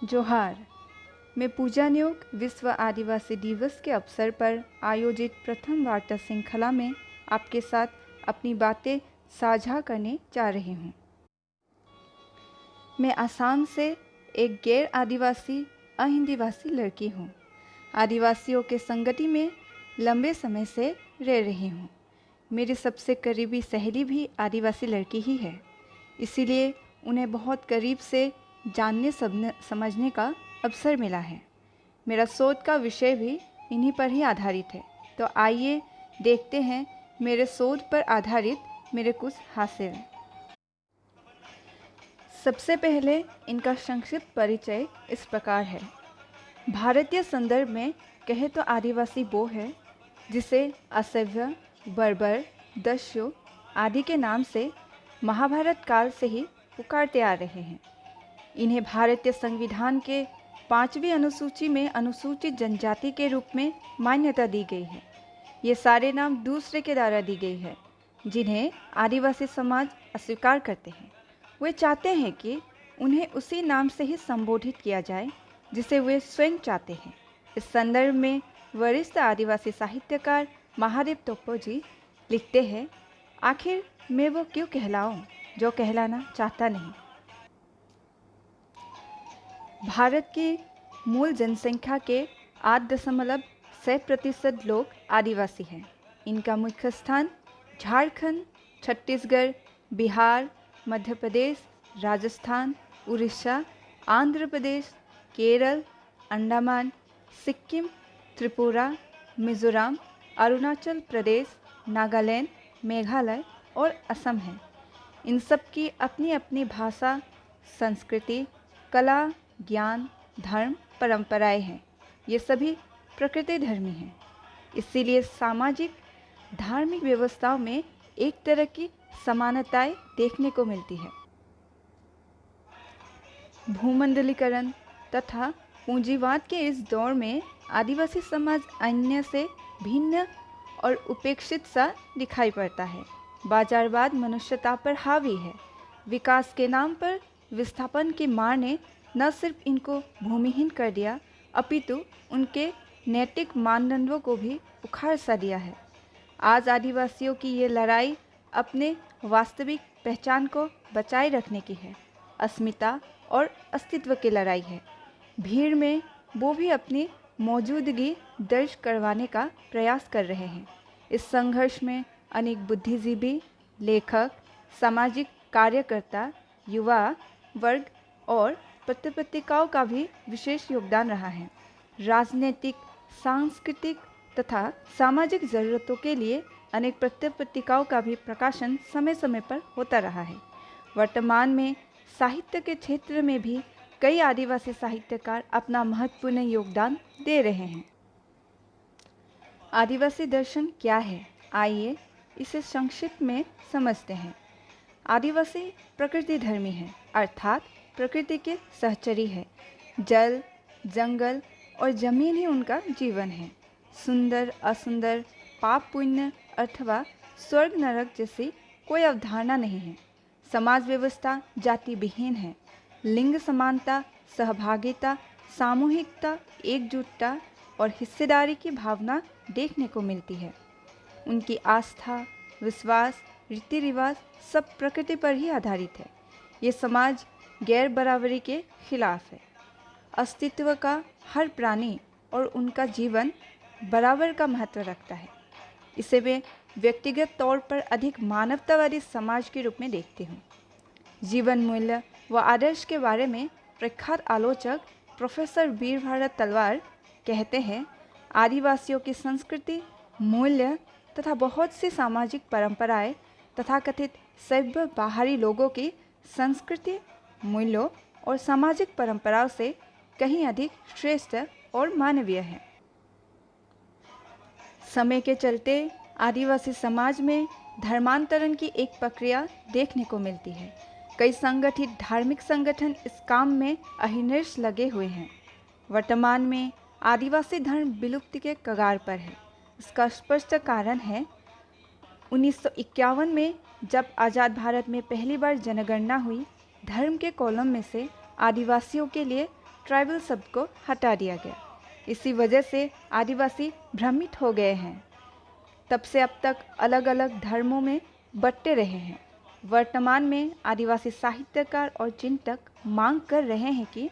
जोहार। मैं पूजा न्योग विश्व आदिवासी दिवस के अवसर पर आयोजित प्रथम वार्ता श्रृंखला में आपके साथ अपनी बातें साझा करने जा रही हूँ। मैं असम से एक गैर आदिवासी अहिंदीवासी लड़की हूँ। आदिवासियों के संगति में लंबे समय से रह रही हूँ। मेरी सबसे करीबी सहेली भी आदिवासी लड़की ही है, इसीलिए उन्हें बहुत करीब से जानने समझने का अवसर मिला है। मेरा शोध का विषय भी इन्हीं पर ही आधारित है। तो आइए देखते हैं मेरे शोध पर आधारित मेरे कुछ हासिल। सबसे पहले इनका संक्षिप्त परिचय इस प्रकार है। भारतीय संदर्भ में कहे तो आदिवासी वो है जिसे असभ्य, बर्बर, दस्यु आदि के नाम से महाभारत काल से ही पुकारते आ रहे हैं। इन्हें भारतीय संविधान के 5वीं अनुसूची में अनुसूचित जनजाति के रूप में मान्यता दी गई है। ये सारे नाम दूसरे के द्वारा दी गई है जिन्हें आदिवासी समाज अस्वीकार करते हैं। वे चाहते हैं कि उन्हें उसी नाम से ही संबोधित किया जाए जिसे वे स्वयं चाहते हैं। इस संदर्भ में वरिष्ठ आदिवासी साहित्यकार महादेव टोप्पो जी लिखते हैं, आखिर मैं वो क्यों कहलाऊं जो कहलाना चाहता नहीं। भारत की मूल जनसंख्या के 8.6% लोग आदिवासी हैं। इनका मुख्य स्थान झारखंड, छत्तीसगढ़, बिहार, मध्य प्रदेश, राजस्थान, उड़ीसा, आंध्र प्रदेश, केरल, अंडमान, सिक्किम, त्रिपुरा, मिजोरम, अरुणाचल प्रदेश, नागालैंड, मेघालय और असम है। इन सब की अपनी अपनी भाषा, संस्कृति, कला, ज्ञान, धर्म, परंपराएं हैं। ये सभी प्रकृति धर्मी हैं। इसीलिए सामाजिक धार्मिक व्यवस्थाओं में एक तरह की समानताएं देखने को मिलती है। भूमंडलीकरण तथा पूंजीवाद के इस दौर में आदिवासी समाज अन्य से भिन्न और उपेक्षित सा दिखाई पड़ता है। बाजारवाद मनुष्यता पर हावी है। विकास के नाम पर विस्थापन की मार ने न सिर्फ इनको भूमिहीन कर दिया, अपितु उनके नैतिक मानदंडों को भी उखाड़ सा दिया है। आज आदिवासियों की ये लड़ाई अपने वास्तविक पहचान को बचाए रखने की है। अस्मिता और अस्तित्व की लड़ाई है। भीड़ में वो भी अपनी मौजूदगी दर्ज करवाने का प्रयास कर रहे हैं। इस संघर्ष में अनेक बुद्धिजीवी, लेखक, सामाजिक कार्यकर्ता, युवा वर्ग और पत्र-पत्रिकाओं का भी विशेष योगदान रहा है। राजनीतिक, सांस्कृतिक तथा सामाजिक ज़रूरतों के लिए अनेक पत्र-पत्रिकाओं का भी प्रकाशन समय समय पर होता रहा है। वर्तमान में साहित्य के क्षेत्र में भी कई आदिवासी साहित्यकार अपना महत्वपूर्ण योगदान दे रहे हैं। आदिवासी दर्शन क्या है? आइए इसे संक्षिप्त में समझते हैं। आदिवासी प्रकृति धर्मी है, अर्थात प्रकृति के सहचरी है। जल, जंगल और जमीन ही उनका जीवन है। सुंदर, असुंदर, पाप पुण्य अथवा स्वर्ग नरक जैसी कोई अवधारणा नहीं है। समाज व्यवस्था जाति विहीन है। लिंग समानता, सहभागिता, सामूहिकता, एकजुटता और हिस्सेदारी की भावना देखने को मिलती है। उनकी आस्था, विश्वास, रीति रिवाज सब प्रकृति पर ही आधारित है। ये समाज गैर बराबरी के खिलाफ है। अस्तित्व का हर प्राणी और उनका जीवन बराबर का महत्व रखता है। इसे मैं व्यक्तिगत तौर पर अधिक मानवतावादी समाज के रूप में देखती हूँ। जीवन मूल्य व आदर्श के बारे में प्रख्यात आलोचक प्रोफेसर वीरभारत तलवार कहते हैं, आदिवासियों की संस्कृति, मूल्य तथा बहुत सी सामाजिक परंपराएं तथाकथित सभ्य बाहरी लोगों की संस्कृति, मूल्यों और सामाजिक परंपराओं से कहीं अधिक श्रेष्ठ और मानवीय है। समय के चलते आदिवासी समाज में धर्मांतरण की एक प्रक्रिया देखने को मिलती है। कई संगठित धार्मिक संगठन इस काम में अहिर्निश लगे हुए हैं। वर्तमान में आदिवासी धर्म विलुप्ति के कगार पर है। इसका स्पष्ट कारण है 1951 में जब आज़ाद भारत में पहली बार जनगणना हुई, धर्म के कॉलम में से आदिवासियों के लिए ट्राइबल शब्द को हटा दिया गया। इसी वजह से आदिवासी भ्रमित हो गए हैं। तब से अब तक अलग अलग धर्मों में बंटे रहे हैं। वर्तमान में आदिवासी साहित्यकार और चिंतक मांग कर रहे हैं कि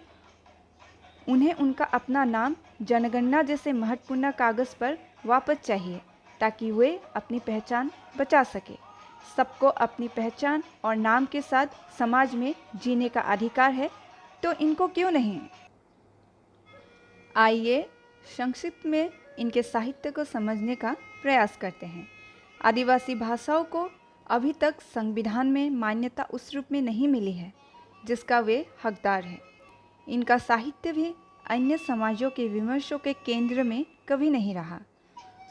उन्हें उनका अपना नाम जनगणना जैसे महत्वपूर्ण कागज़ पर वापस चाहिए, ताकि वे अपनी पहचान बचा सके। सबको अपनी पहचान और नाम के साथ समाज में जीने का अधिकार है, तो इनको क्यों नहीं? आइए संक्षिप्त में इनके साहित्य को समझने का प्रयास करते हैं। आदिवासी भाषाओं को अभी तक संविधान में मान्यता उस रूप में नहीं मिली है जिसका वे हकदार हैं। इनका साहित्य भी अन्य समाजों के विमर्शों के केंद्र में कभी नहीं रहा।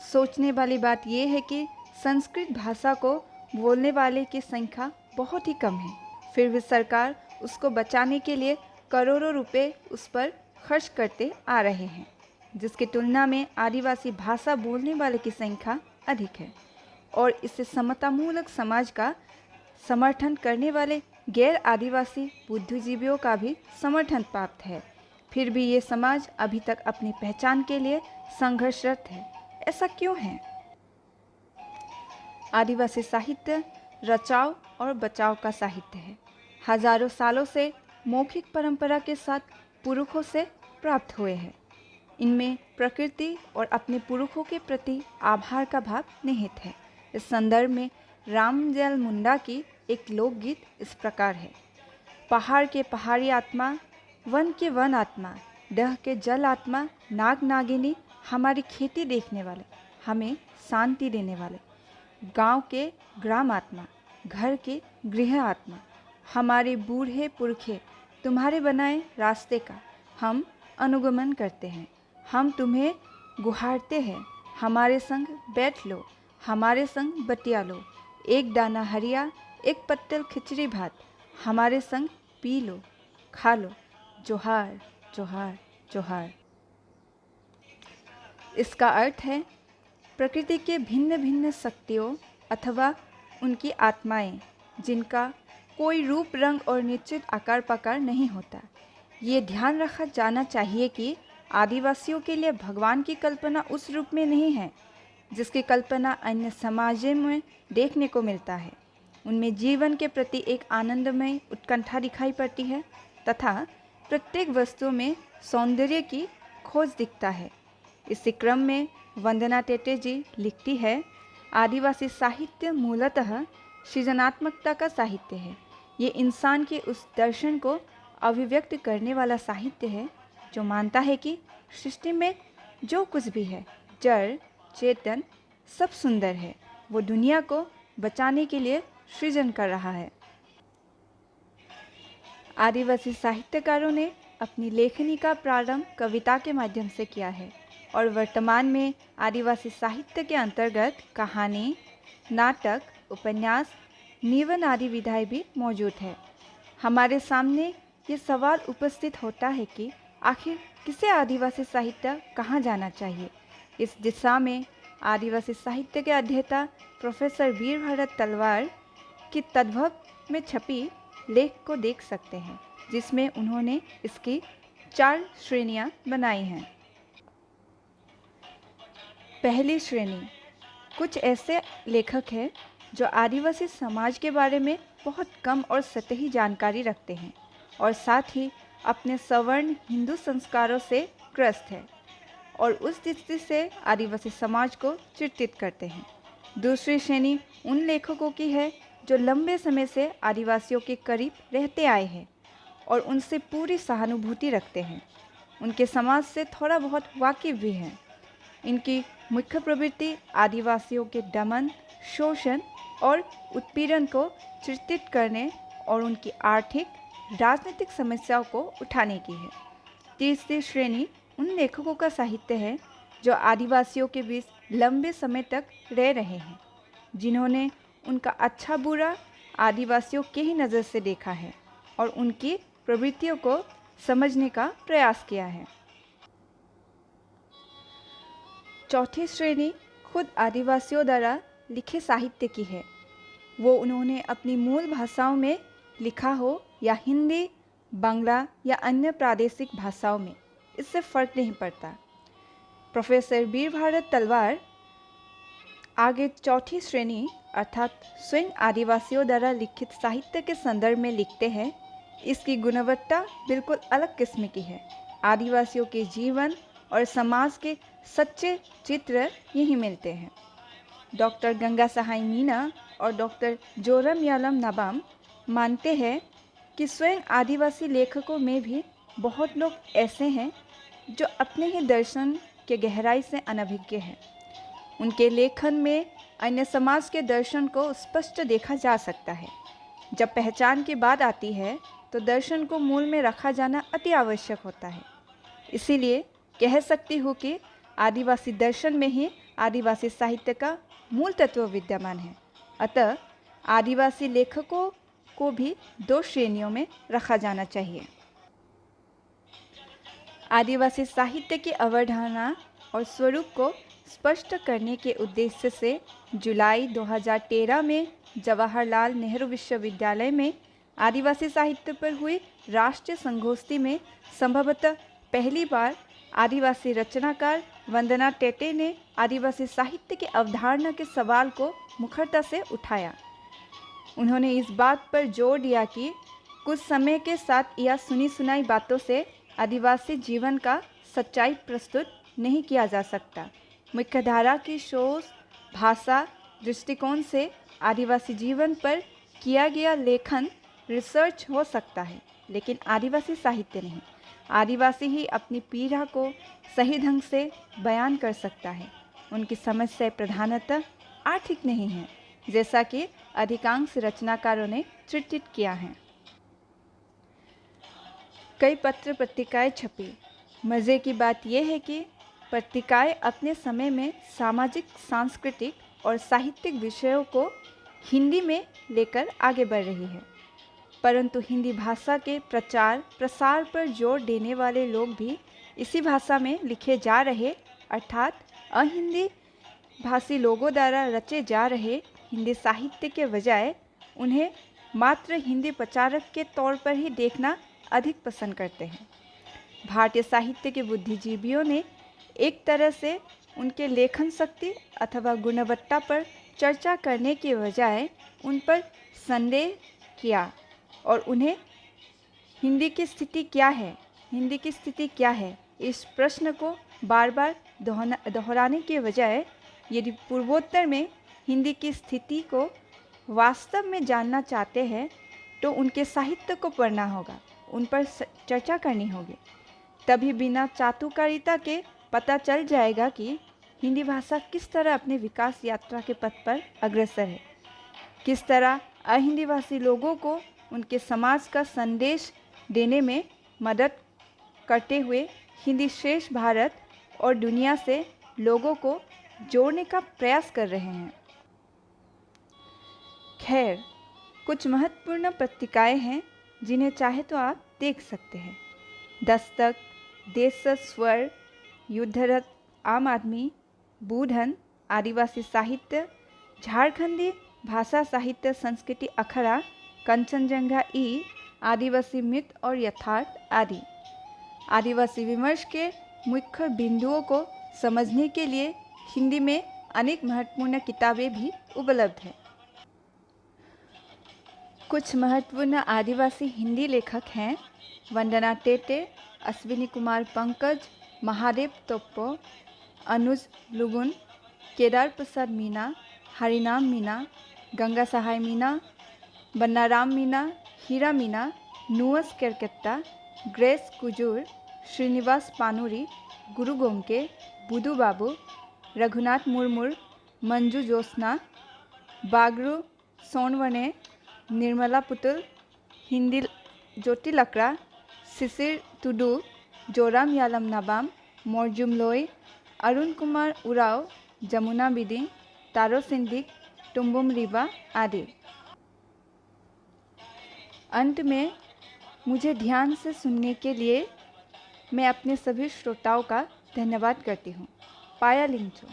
सोचने वाली बात यह है कि संस्कृत भाषा को बोलने वाले की संख्या बहुत ही कम है, फिर भी सरकार उसको बचाने के लिए करोड़ों रुपए उस पर खर्च करते आ रहे हैं, जिसकी तुलना में आदिवासी भाषा बोलने वाले की संख्या अधिक है। और इससे समतामूलक समाज का समर्थन करने वाले गैर आदिवासी बुद्धिजीवियों का भी समर्थन प्राप्त है। फिर भी ये समाज अभी तक अपनी पहचान के लिए संघर्षरत है। ऐसा क्यों है? आदिवासी साहित्य रचाव और बचाव का साहित्य है। हजारों सालों से मौखिक परंपरा के साथ पुरखों से प्राप्त हुए हैं। इनमें प्रकृति और अपने पुरखों के प्रति आभार का भाव निहित है। इस संदर्भ में रामजल मुंडा की एक लोकगीत इस प्रकार है। पहाड़ के पहाड़ी आत्मा, वन के वन आत्मा, डह के जल आत्मा, नाग नागिनी, हमारी खेती देखने वाले, हमें शांति देने वाले, गांव के ग्राम आत्मा, घर के गृह आत्मा, हमारे बूढ़े पुरखे तुम्हारे बनाए रास्ते का हम अनुगमन करते हैं। हम तुम्हें गुहारते हैं, हमारे संग बैठ लो, हमारे संग बतिया लो, एक दाना हरिया, एक पत्तल खिचड़ी भात, हमारे संग पी लो, खा लो, जोहार जोहार जोहार। इसका अर्थ है प्रकृति के भिन्न भिन्न शक्तियों अथवा उनकी आत्माएं, जिनका कोई रूप रंग और निश्चित आकार प्रकार नहीं होता। ये ध्यान रखा जाना चाहिए कि आदिवासियों के लिए भगवान की कल्पना उस रूप में नहीं है जिसकी कल्पना अन्य समाजों में देखने को मिलता है। उनमें जीवन के प्रति एक आनंदमय उत्कंठा दिखाई पड़ती है तथा प्रत्येक वस्तु में सौंदर्य की खोज दिखता है। इसी क्रम में वंदना टेटे जी लिखती है, आदिवासी साहित्य मूलतः सृजनात्मकता का साहित्य है। ये इंसान के उस दर्शन को अभिव्यक्त करने वाला साहित्य है जो मानता है कि सृष्टि में जो कुछ भी है, जड़ चेतन, सब सुंदर है। वो दुनिया को बचाने के लिए सृजन कर रहा है। आदिवासी साहित्यकारों ने अपनी लेखनी का प्रारंभ कविता के माध्यम से किया है और वर्तमान में आदिवासी साहित्य के अंतर्गत कहानी, नाटक, उपन्यास, निबंध आदि विधाएं भी मौजूद है। हमारे सामने ये सवाल उपस्थित होता है कि आखिर किसे आदिवासी साहित्य कहाँ जाना चाहिए। इस दिशा में आदिवासी साहित्य के अध्येता प्रोफेसर वीरभद्र तलवार की तद्भव में छपी लेख को देख सकते हैं, जिसमें उन्होंने इसकी 4 श्रेणियां बनाई हैं। पहली श्रेणी, कुछ ऐसे लेखक हैं जो आदिवासी समाज के बारे में बहुत कम और सतही जानकारी रखते हैं और साथ ही अपने सवर्ण हिंदू संस्कारों से ग्रस्त है और उस दृष्टि से आदिवासी समाज को चिंतित करते हैं। दूसरी श्रेणी उन लेखकों की है जो लंबे समय से आदिवासियों के करीब रहते आए हैं और उनसे पूरी सहानुभूति रखते हैं, उनके समाज से थोड़ा बहुत वाकिफ भी हैं। इनकी मुख्य प्रवृत्ति आदिवासियों के दमन, शोषण और उत्पीड़न को चित्रित करने और उनकी आर्थिक, राजनीतिक समस्याओं को उठाने की है। तीसरी श्रेणी उन लेखकों का साहित्य है जो आदिवासियों के बीच लंबे समय तक रह रहे हैं, जिन्होंने उनका अच्छा बुरा आदिवासियों के ही नज़र से देखा है और उनकी प्रवृत्तियों को समझने का प्रयास किया है। चौथी श्रेणी खुद आदिवासियों द्वारा लिखे साहित्य की है। वो उन्होंने अपनी मूल भाषाओं में लिखा हो या हिंदी, बांग्ला या अन्य प्रादेशिक भाषाओं में, इससे फर्क नहीं पड़ता। प्रोफेसर वीर भारत तलवार आगे चौथी श्रेणी अर्थात स्वयं आदिवासियों द्वारा लिखित साहित्य के संदर्भ में लिखते हैं, इसकी गुणवत्ता बिल्कुल अलग किस्म की है। आदिवासियों के जीवन और समाज के सच्चे चित्र यहीं मिलते हैं। डॉक्टर गंगा सहाय मीना और डॉक्टर जोरम यालम नाबाम मानते हैं कि स्वयं आदिवासी लेखकों में भी बहुत लोग ऐसे हैं जो अपने ही दर्शन के गहराई से अनभिज्ञ हैं। उनके लेखन में अन्य समाज के दर्शन को स्पष्ट देखा जा सकता है। जब पहचान की बात आती है तो दर्शन को मूल में रखा जाना अति आवश्यक होता है। इसीलिए कह सकती हूँ कि आदिवासी दर्शन में ही आदिवासी साहित्य का मूल तत्व विद्यमान है। अतः आदिवासी लेखकों को भी दो श्रेणियों में रखा जाना चाहिए। आदिवासी साहित्य की अवधारणा और स्वरूप को स्पष्ट करने के उद्देश्य से जुलाई 2013 में जवाहरलाल नेहरू विश्वविद्यालय में आदिवासी साहित्य पर हुई राष्ट्रीय संगोष्ठी में संभवतः पहली बार आदिवासी रचनाकार वंदना टेटे ने आदिवासी साहित्य की अवधारणा के सवाल को मुखरता से उठाया। उन्होंने इस बात पर जोर दिया कि कुछ समय के साथ या सुनी सुनाई बातों से आदिवासी जीवन का सच्चाई प्रस्तुत नहीं किया जा सकता। मुख्यधारा की सोच, भाषा, दृष्टिकोण से आदिवासी जीवन पर किया गया लेखन रिसर्च हो सकता है, लेकिन आदिवासी साहित्य नहीं। आदिवासी ही अपनी पीड़ा को सही ढंग से बयान कर सकता है। उनकी समस्या प्रधानतः आर्थिक नहीं है, जैसा कि अधिकांश रचनाकारों ने चित्रित किया है। कई पत्र पत्रिकाएं छपी। मज़े की बात यह है कि पत्रिकाएं अपने समय में सामाजिक, सांस्कृतिक और साहित्यिक विषयों को हिंदी में लेकर आगे बढ़ रही है, परंतु हिंदी भाषा के प्रचार प्रसार पर जोर देने वाले लोग भी इसी भाषा में लिखे जा रहे अर्थात अहिंदी भाषी लोगों द्वारा रचे जा रहे हिंदी साहित्य के बजाय उन्हें मात्र हिंदी प्रचारक के तौर पर ही देखना अधिक पसंद करते हैं। भारतीय साहित्य के बुद्धिजीवियों ने एक तरह से उनके लेखन शक्ति अथवा गुणवत्ता पर चर्चा करने के बजाय उन पर संदेह किया और उन्हें हिंदी की स्थिति क्या है, इस प्रश्न को बार बार दोहराने के बजाय यदि पूर्वोत्तर में हिंदी की स्थिति को वास्तव में जानना चाहते हैं तो उनके साहित्य को पढ़ना होगा, उन पर चर्चा करनी होगी। तभी बिना चातुकारिता के पता चल जाएगा कि हिंदी भाषा किस तरह अपने विकास यात्रा के पथ पर अग्रसर है, किस तरह अहिंदी भाषी लोगों को उनके समाज का संदेश देने में मदद करते हुए हिंदी शेष भारत और दुनिया से लोगों को जोड़ने का प्रयास कर रहे हैं। खैर, कुछ महत्वपूर्ण पत्रिकाएं हैं जिन्हें चाहे तो आप देख सकते हैं। दस्तक, देश स्वर, युद्धरथ, आम आदमी, बूढ़न, आदिवासी साहित्य, झारखंडी भाषा साहित्य संस्कृति अखड़ा, कंचनजंगा ई, आदिवासी मिथ और यथार्थ आदि। आदिवासी विमर्श के मुख्य बिंदुओं को समझने के लिए हिंदी में अनेक महत्वपूर्ण किताबें भी उपलब्ध हैं। कुछ महत्वपूर्ण आदिवासी हिंदी लेखक हैं वंदना टेटे, अश्विनी कुमार पंकज, महादेव तोप्पो, अनुज लुगुन, केदार प्रसाद मीना, हरिनाम मीना, गंगा सहाय मीना, बन्नाराम मीना, हीरा मीना, नुअस केरकेट्टा, ग्रेस कुजूर, श्रीनिवास पानुरी, गुरु गोमके, बुदू बाबू, रघुनाथ मुर्मुर, मंजू जोस्ना, बागरू सोनवने, निर्मला पुतुल, हिंदी ज्योति लकड़ा, शिशिर टुडू, जोराम यालम नाबाम, मोरजुम लोई, अरुण कुमार उराव, जमुना बिदी, तारो सिंधिक, टुम्बुम रिबा आदि। अंत में मुझे ध्यान से सुनने के लिए मैं अपने सभी श्रोताओं का धन्यवाद करती हूँ। पाया लिंचो।